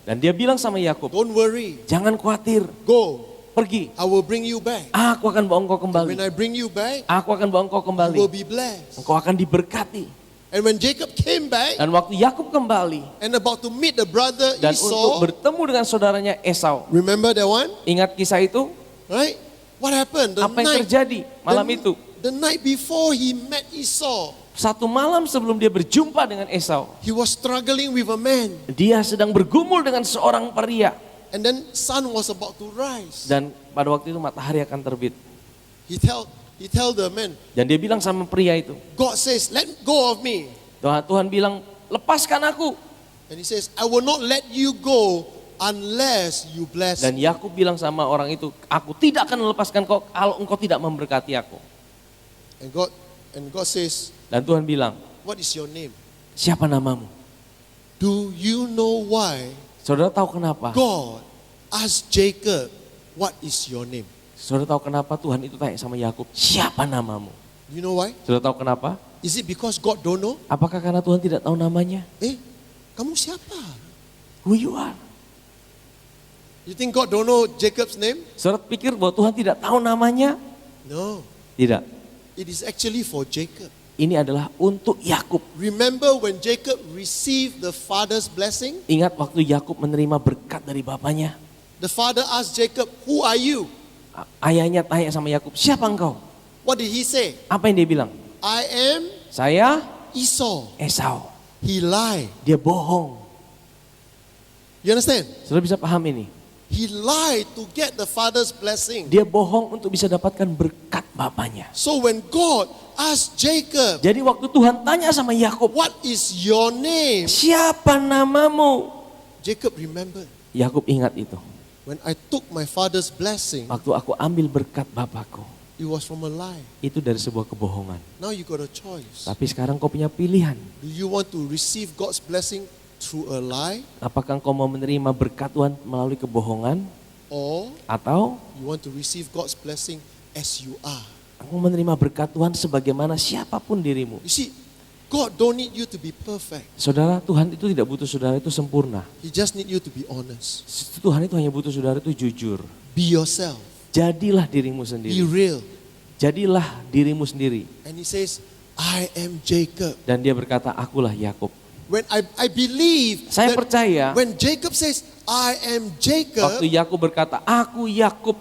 Dan dia bilang sama Yakub, don't worry, jangan khawatir, go, pergi. I will bring you back. Aku akan bawa engkau When kembali. I bring you back, Aku akan bawa engkau you kembali. will be blessed. Engkau akan diberkati. And when Jacob came back Dan waktu Yakub kembali and about to meet the brother dan untuk Esau, bertemu dengan saudaranya Esau. remember that one? Ingat kisah itu? Right? What happened? Apa yang terjadi malam itu? The night before he met Esau, Satu malam sebelum dia berjumpa dengan Esau, he was struggling with a man. dia sedang bergumul dengan seorang pria. And then sun was about to rise. Dan pada waktu itu matahari akan terbit. He tell the man, Dan dia bilang sama pria itu, God says, let go of me. Tuhan bilang, lepaskan aku. And he says, I will not let you go unless you bless Dan me. Yakub bilang sama orang itu, aku tidak akan melepaskan kau kalau engkau tidak memberkati aku. And God says, Dan Tuhan bilang, what is your name? siapa namamu? Do you know why Saudara tahu kenapa? God asked Jacob, what is your name? Saudara tahu kenapa Tuhan itu tanya sama Yakub, siapa namamu? You know why? Saudara tahu kenapa? Is it because God don't know? Apakah karena Tuhan tidak tahu namanya? Kamu siapa? Who you are? You think God don't know Jacob's name? Saudara pikir bahwa Tuhan tidak tahu namanya? No. Tidak. It is actually for Jacob. Ini adalah untuk Yakub. Remember when Jacob received the father's blessing? Ingat waktu Yakub menerima berkat dari bapaknya. The father asked Jacob, who are you? Ayahnya tanya sama Yakub, siapa engkau? What did he say? Apa yang dia bilang? I am Saya Esau. Esau. He lied. Dia bohong. You understand? Saudara bisa paham ini? He lied to get the father's blessing. Dia bohong untuk bisa dapatkan berkat bapaknya. So when God asked Jacob, Jadi waktu Tuhan tanya sama Yakub, what is your name? siapa namamu? Jacob remembered, Yakub ingat itu. when I took my father's blessing, Waktu aku ambil berkat bapakku, it was from a lie. itu dari sebuah kebohongan. Now you got a choice. Tapi sekarang kau punya pilihan. Do you want to receive God's blessing through a lie, Apakah kau mau menerima berkat Tuhan melalui kebohongan? or Atau you want to receive God's blessing as you are? kau menerima berkat Tuhan sebagaimana siapapun dirimu? You see, God don't need you to be perfect. Saudara, Tuhan itu tidak butuh saudara itu sempurna. He just need you to be honest. Tuhan itu hanya butuh saudara itu jujur. Be yourself. Jadilah dirimu Be sendiri. real. Jadilah dirimu sendiri. And he says, I am Jacob. Dan dia berkata, akulah Yakub. When I believe Saya that percaya when Jacob says, I am Jacob, waktu Yakub berkata, aku Yakub.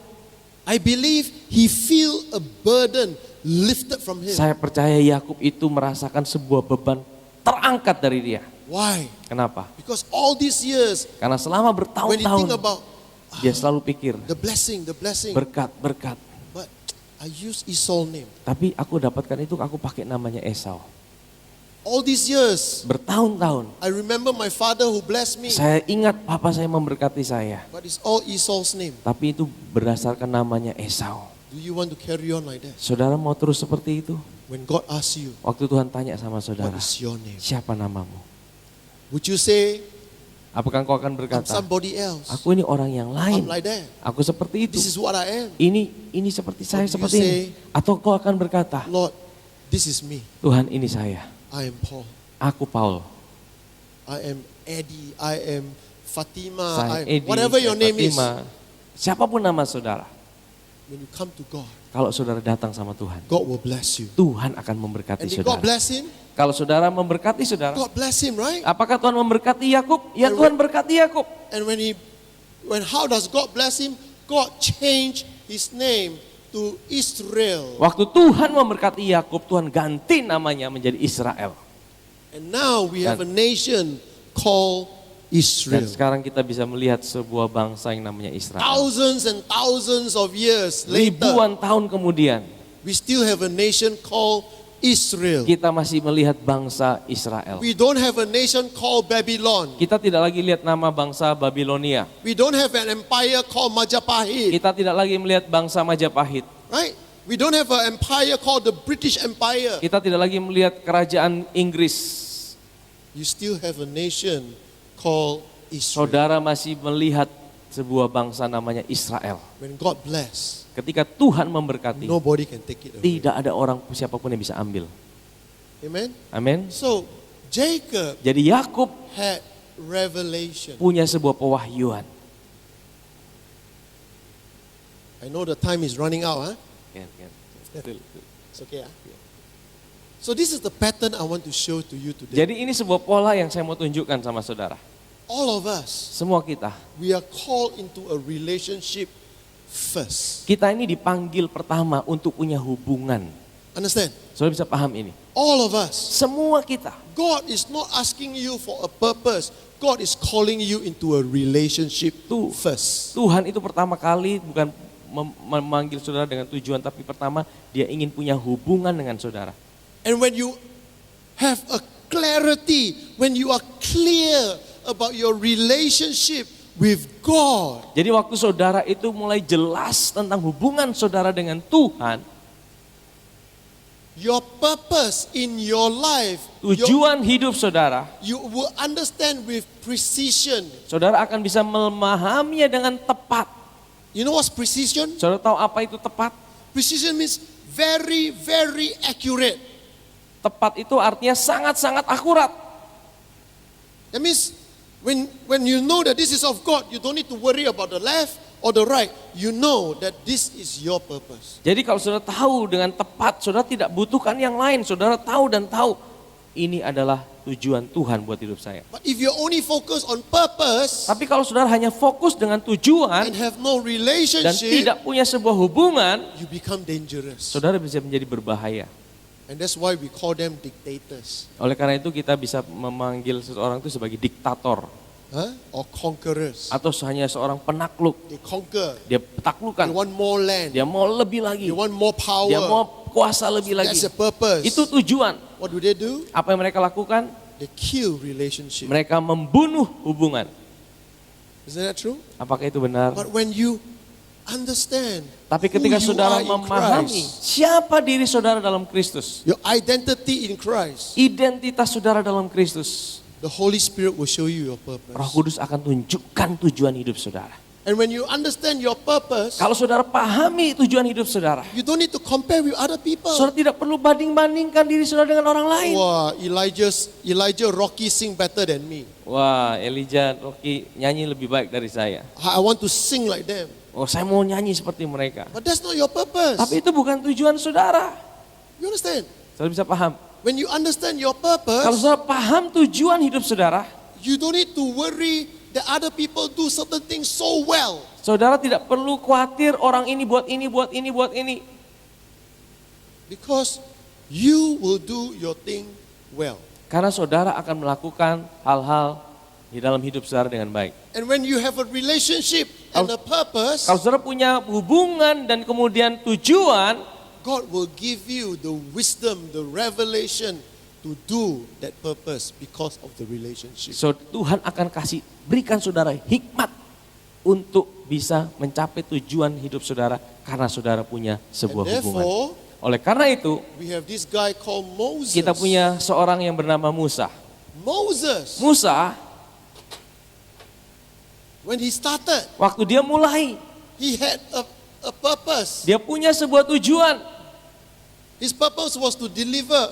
I believe he feel a burden lifted from him. Saya percaya Yakub itu merasakan sebuah beban terangkat dari dia. Why? Kenapa? Because all these years, Karena selama when you bertahun-tahun think about dia selalu pikir the blessing, berkat. but I use Esau name. Tapi aku dapatkan itu, aku pakai namanya Esau. All these years, Bertahun-tahun I remember my father who blessed me, saya ingat papa saya memberkati saya. but it's all Esau's name. Tapi itu berdasarkan namanya Esau. Do you want to carry on like that? Saudara mau terus seperti itu? When God asks you, Waktu Tuhan tanya sama what saudara, is your name? siapa namamu? Would you say, Apakah engkau akan I'm berkata, somebody else? aku ini orang yang I'm lain. like that. Aku seperti itu. This is what I am. Ini seperti saya Or do you seperti ini. Atau kau akan berkata, Lord, this is me. Tuhan ini saya. I am Paul. Aku Paul. I am Eddie. I am Fatima. Saya Edi. Whatever your saya name is. Fatima. Siapapun nama saudara. When you come to God, Kalau saudara datang sama Tuhan, God will bless you. Tuhan akan memberkati And did God saudara. bless him? Kalau saudara memberkati saudara, God bless him, right? apakah Tuhan memberkati Yakub? Ya Tuhan berkati Yakub. And how does God bless him? God changed his name to Israel. Waktu Tuhan memberkati Yakub, Tuhan ganti namanya menjadi Israel. And now we have a nation called Dan Israel. sekarang kita bisa melihat sebuah bangsa yang namanya Israel. Thousands and thousands of years later, Ribuan tahun kemudian, we still have a nation called Israel. kita masih melihat bangsa Israel. We don't have a nation called Babylon. Kita tidak lagi lihat nama bangsa Babilonia. We don't have an empire called Majapahit, Kita tidak lagi melihat bangsa Majapahit. right? We don't have an empire called the British Empire. Kita tidak lagi melihat kerajaan Inggris. You still have a nation called Israel. Saudara masih melihat sebuah bangsa namanya Israel. When God bless, Ketika Tuhan memberkati, nobody can take it away. tidak ada orang siapapun yang bisa ambil. Amen. Amin. So Jacob Jadi Yakub had revelation. punya sebuah pewahyuan. I know the time is running out, huh? Betul. It's okay, huh? So this is the pattern I want to show to you today. Jadi ini sebuah pola yang saya mau tunjukkan sama saudara. All of us, Semua kita. we are called into a relationship first. Kita ini dipanggil pertama untuk punya hubungan. Understand? Saudara bisa paham ini. All of us. Semua kita. God is not asking you for a purpose. God is calling you into a relationship first. Tuhan itu pertama kali bukan memanggil saudara dengan tujuan, tapi pertama dia ingin punya hubungan dengan saudara. And when you have a clarity, when you are clear about your relationship with God, Jadi waktu saudara itu mulai jelas tentang hubungan saudara dengan Tuhan, your purpose in your life, tujuan hidup saudara, you will understand with precision. saudara akan bisa memahaminya dengan tepat. You know what's precision? Saudara tahu apa itu tepat? Precision means very, very accurate. Tepat itu artinya sangat-sangat akurat. That means when you know that this is of God, you don't need to worry about the left or the right. You know that this is your purpose. Jadi kalau saudara tahu dengan tepat, saudara tidak butuhkan yang lain. Saudara tahu dan tahu ini adalah tujuan Tuhan buat hidup saya. But if you only focus on purpose Tapi kalau saudara hanya fokus dengan tujuan and have no dan relationship, tidak punya sebuah hubungan, you become dangerous. saudara bisa menjadi berbahaya. And that's why we call them dictators, Oleh karena itu kita bisa memanggil seseorang itu sebagai diktator or conquerors. atau hanya seorang penakluk. They conquer. Dia They taklukkan, want more land. dia mau lebih lagi, They want more dia power. mau kuasa lebih lagi. That's the purpose. Itu tujuan. What do they do? Apa yang mereka lakukan? They kill relationship. Mereka membunuh hubungan. Isn't that true? Apakah itu benar? But when you understand Tapi who ketika you saudara are in memahami Christ, siapa diri saudara dalam Kristus, your identity in Christ, identitas saudara dalam Kristus, the Holy Spirit will show you your Roh purpose. Kudus akan tunjukkan tujuan hidup saudara. And when you understand your purpose, Kalau saudara pahami tujuan hidup saudara, you don't need to compare with other people. saudara tidak perlu banding-bandingkan diri saudara dengan orang lain. Wah, Elijah Rocky sing better than me. Wah, Elijah, Rocky nyanyi lebih baik dari saya. I want to sing like them. Oh, saya mau nyanyi seperti mereka. But that's not your purpose. Tapi itu bukan tujuan saudara. You understand? Saudara bisa paham. When you understand your Kalau purpose, saudara paham tujuan hidup saudara, you don't need to worry that other people do certain things so well. saudara tidak perlu khawatir orang ini buat ini, buat ini, buat ini. Because you will do your thing well. Karena saudara akan melakukan hal-hal di dalam hidup saudara dengan baik. And when you have a relationship and a purpose, Kalau saudara punya hubungan dan kemudian tujuan, God will give you the wisdom, the revelation to do that purpose because of the relationship. so Tuhan akan berikan saudara hikmat untuk bisa mencapai tujuan hidup saudara karena saudara punya And sebuah hubungan. therefore, Oleh karena itu, we have this guy called Moses. kita punya seorang yang bernama Musa. Moses, Musa, when he started, waktu dia mulai, he had a purpose. dia punya sebuah tujuan. His purpose was to deliver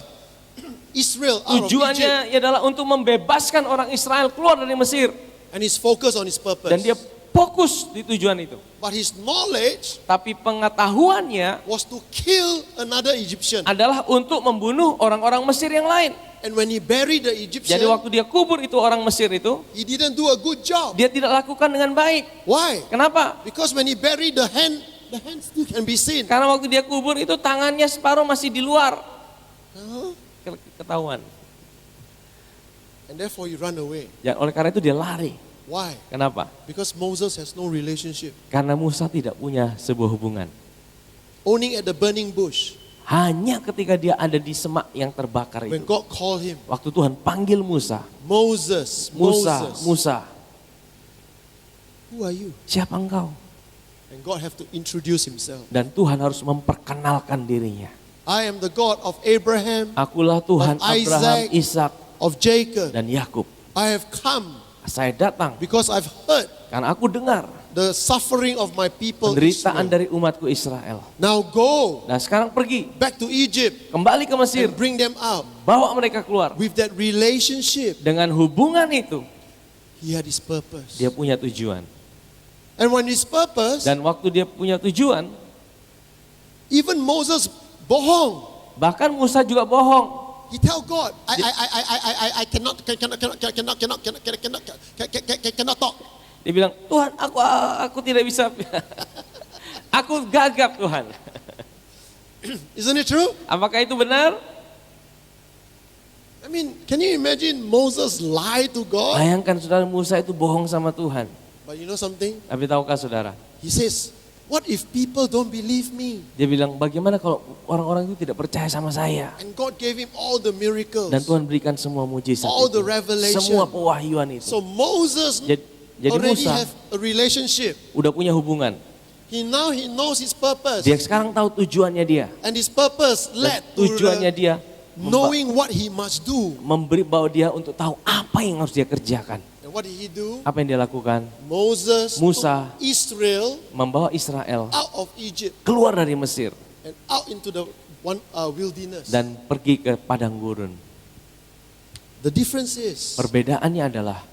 Israel out of Egypt. Tujuannya adalah untuk membebaskan orang Israel keluar dari Mesir. And he's focused on his purpose. Dan dia fokus di tujuan itu. But his knowledge Tapi pengetahuannya was to kill another Egyptian. adalah untuk membunuh orang-orang Mesir yang lain. And when he buried the Egyptian, Jadi waktu dia kubur itu orang Mesir itu, he didn't do a good job. dia tidak lakukan dengan baik. Why? Kenapa? Because when he buried the hand still can be seen. Karena waktu dia kubur itu tangannya separuh masih di luar. Huh? Ketahuan. And therefore he run away. Ya, oleh karena itu dia lari. Why? Kenapa? Because Moses has no relationship. Karena Musa tidak punya sebuah hubungan. Only at the burning bush, Hanya ketika dia ada di semak yang terbakar when itu. God called him, Waktu Tuhan panggil Musa. Moses, Musa, Moses, Musa, who are you? siapa engkau? And God have to introduce himself. Dan Tuhan harus memperkenalkan dirinya. I am the God of Abraham, Akulah Tuhan Of Isaac. Abraham, Ishak, of Jacob. dan Yakub. I have come Saya datang because I've heard karena aku dengar the suffering of my people penderitaan Israel. dari umatku Israel. Now go Nah sekarang pergi, back to Egypt kembali ke Mesir, and bring them out. bawa mereka keluar. With that relationship, Dengan hubungan itu, he had his purpose. dia punya tujuan. And when his purpose, Dan waktu dia punya tujuan, even Moses bohong. bahkan Musa juga bohong. He tell God, I cannot talk. Dia bilang, Tuhan, aku tidak bisa. Aku gagap, Tuhan. Isn't it true? Apakah itu benar? I mean, can you imagine Moses lie to God? Bayangkan saudara, Musa itu bohong sama Tuhan. But you know something? Tapi tahukah saudara? He says, what if people don't believe me? Dia bilang, bagaimana kalau orang-orang itu tidak percaya sama saya? And God gave him all the miracles, Dan Tuhan berikan semua mujizat all the itu. revelation. Semua pewahyuan itu. So Moses Jadi already Musa have a relationship. udah punya hubungan. He knows his purpose. Dia sekarang tahu tujuannya dia. And his purpose Dan led to tujuannya dia knowing what he must do. memberi bawa dia untuk tahu apa yang harus dia kerjakan. And what did he do? Apa yang dia lakukan? Moses Musa took Israel membawa Israel out of Egypt keluar dari Mesir and out into the wilderness. dan pergi ke padang gurun. The difference is Perbedaannya adalah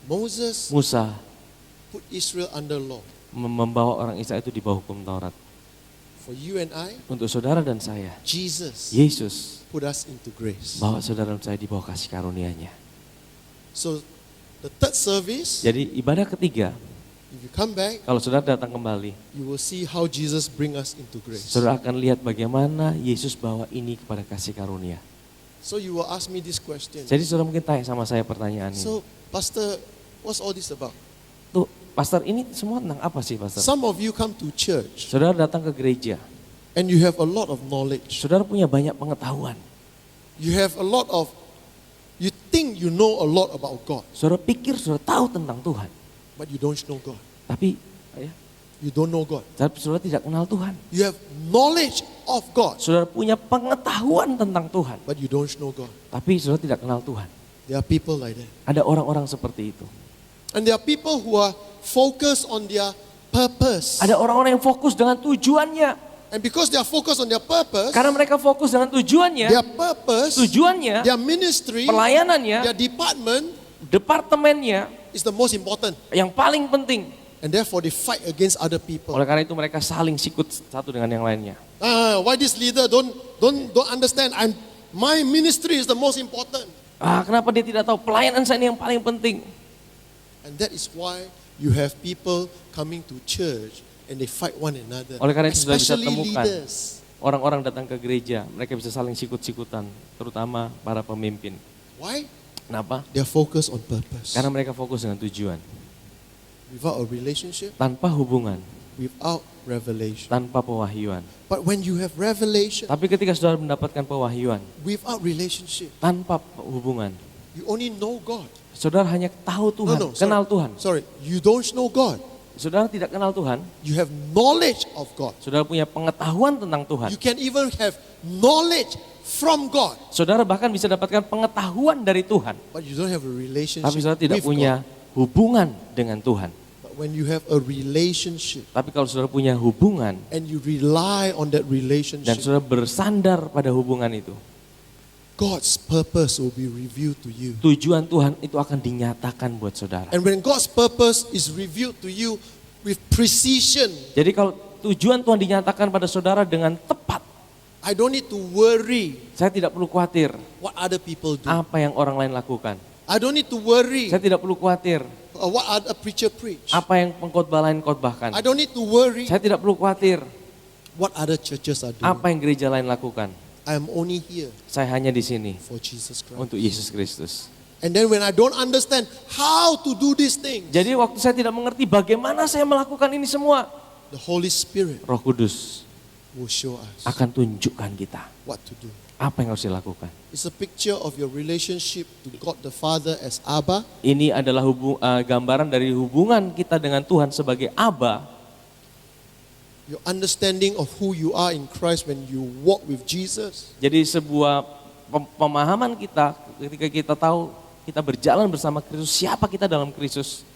Moses Musa put Israel under law. membawa orang Israel itu di bawah hukum Taurat. For you and I, Untuk saudara dan saya, Jesus Yesus put us into grace. bawa saudara dan saya di bawah kasih karunia-Nya. So the third service, Jadi ibadah ketiga, if you come back, kalau saudara datang kembali, you will see how Jesus bring us into grace. saudara akan lihat bagaimana Yesus bawa ini kepada kasih karunia. So you will ask me this question. Jadi saudara mungkin tanya sama saya pertanyaan ini. So Pastor, what's all this about? Tuh, Pastor, ini semua tentang apa sih, Pastor? Some of you come to church Saudara datang ke gereja, and you have a lot of knowledge. saudara punya banyak pengetahuan. You have a lot of, you think you know a lot about God, Saudara pikir saudara tahu tentang Tuhan, but you don't know God. tapi ya, You don't know God. saudara tidak kenal Tuhan. You have knowledge of God, Saudara punya pengetahuan tentang Tuhan, but you don't know God. tapi saudara tidak kenal Tuhan. There are people like that. Ada orang-orang seperti itu. And there are people who are focused on their purpose. Ada orang-orang yang fokus dengan tujuannya. And because they are focused on their purpose, Karena mereka fokus dengan tujuannya, their purpose, tujuannya, their ministry, pelayanannya, their department departemennya is the most important. yang paling penting. And therefore they fight against other people. Oleh karena itu mereka saling sikut satu dengan yang lainnya. Why this leader don't understand? My ministry is the most important. Kenapa dia tidak tahu pelayanan saya ini yang paling penting? And that is why you have people coming to church and they fight one another. Oleh karena itu sudah bisa Especially temukan leaders. orang-orang datang ke gereja, mereka bisa saling sikut-sikutan, terutama para pemimpin. Why? Kenapa? They are focused on purpose. Karena mereka fokus dengan tujuan. Without a relationship, Tanpa hubungan, without revelation. tanpa pewahyuan. But when you have revelation, Tapi ketika saudara mendapatkan pewahyuan, without relationship, tanpa hubungan, you only know God. saudara hanya tahu Tuhan, kenal Tuhan. Sorry, you don't know God. Saudara tidak kenal Tuhan, You have knowledge of God. saudara punya pengetahuan tentang Tuhan. You can even have knowledge from God, Saudara bahkan bisa dapatkan pengetahuan dari Tuhan, but you don't have a relationship tapi saudara tidak with punya God. hubungan dengan Tuhan. But when you have a relationship Tapi kalau saudara punya hubungan and you rely on that dan relationship, saudara bersandar pada hubungan itu, God's purpose will be revealed to you. tujuan Tuhan itu akan dinyatakan buat saudara. And when God's purpose is revealed to you with precision, Jadi kalau tujuan Tuhan dinyatakan pada saudara dengan tepat, I don't need to worry saya tidak perlu khawatir what other people do. apa yang orang lain lakukan. I don't need to worry Saya tidak perlu khawatir what other preacher preach. apa yang pengkhotbah lain khotbahkan. I don't need to worry Saya tidak perlu khawatir what other churches are doing. apa yang gereja lain lakukan. I am only here Saya hanya di sini for Jesus Christ. untuk Yesus Kristus. And then when I don't understand how to do these things, Jadi waktu saya tidak mengerti bagaimana saya melakukan ini semua, the Holy Spirit Roh Kudus will show us akan tunjukkan kita what to do. apa yang harus dilakukan. It's a picture of your relationship to God the Father as Abba, Ini adalah gambaran dari hubungan kita dengan Tuhan sebagai Aba, your understanding of who you are in Christ when you walk with Jesus, jadi sebuah pemahaman kita ketika kita tahu kita berjalan bersama Kristus, siapa kita dalam Kristus.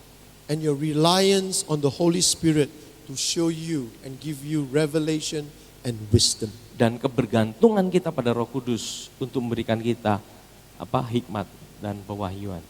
and your reliance on the Holy Spirit to show you and give you revelation and wisdom. Dan kebergantungan kita pada Roh Kudus untuk memberikan kita hikmat dan pewahyuan.